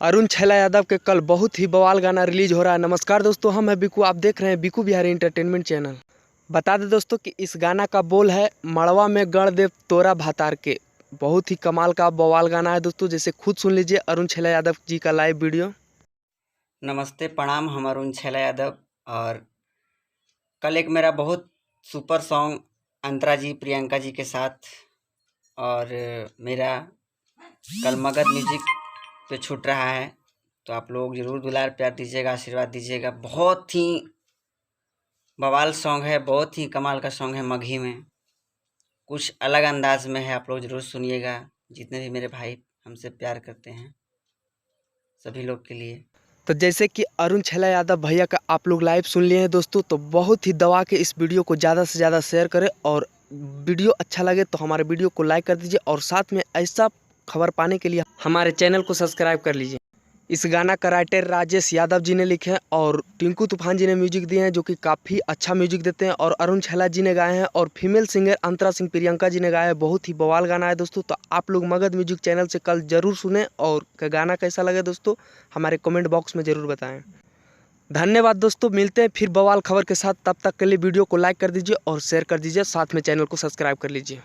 अरुण छैला यादव के कल बहुत ही बवाल गाना रिलीज हो रहा है। नमस्कार दोस्तों, हम हैं बिकू, आप देख रहे हैं बिकू बिहारी एंटरटेनमेंट चैनल। बता दें दोस्तों कि इस गाना का बोल है मड़वा में गढ़ देव तोरा भातार के। बहुत ही कमाल का बवाल गाना है दोस्तों, जैसे खुद सुन लीजिए अरुण छैला यादव जी का लाइव वीडियो। नमस्ते प्रणाम, हम अरुण छैला यादव। और कल एक मेरा बहुत सुपर सॉन्ग अंतरा जी प्रियंका जी के साथ और मेरा कल मगध म्यूजिक पे छूट रहा है, तो आप लोग ज़रूर दुलार प्यार दीजिएगा, आशीर्वाद दीजिएगा। बहुत ही बवाल सॉन्ग है, बहुत ही कमाल का सॉन्ग है। मगही में कुछ अलग अंदाज में है, आप लोग ज़रूर सुनिएगा। जितने भी मेरे भाई हमसे प्यार करते हैं सभी लोग के लिए। तो जैसे कि अरुण छैला यादव भैया का आप लोग लाइव सुन लिए हैं दोस्तों, तो बहुत ही दबा के इस वीडियो को ज़्यादा से ज़्यादा शेयर करें और वीडियो अच्छा लगे तो हमारे वीडियो को लाइक कर दीजिए और साथ में ऐसा खबर पाने के लिए हमारे चैनल को सब्सक्राइब कर लीजिए। इस गाना का राइटर राजेश यादव जी ने लिखे हैं और टिंकू तूफान जी ने म्यूजिक दिए हैं, जो कि काफ़ी अच्छा म्यूजिक देते हैं। और अरुण छैला जी ने गाए हैं और फीमेल सिंगर अंतरा सिंह प्रियंका जी ने गाया है। बहुत ही बवाल गाना है दोस्तों, तो आप लोग मगध म्यूजिक चैनल से कल ज़रूर सुने और गाना कैसा लगे दोस्तों हमारे कमेंट बॉक्स में ज़रूर बताएं। धन्यवाद दोस्तों, मिलते हैं फिर बवाल खबर के साथ। तब तक के लिए वीडियो को लाइक कर दीजिए और शेयर कर दीजिए, साथ में चैनल को सब्सक्राइब कर लीजिए।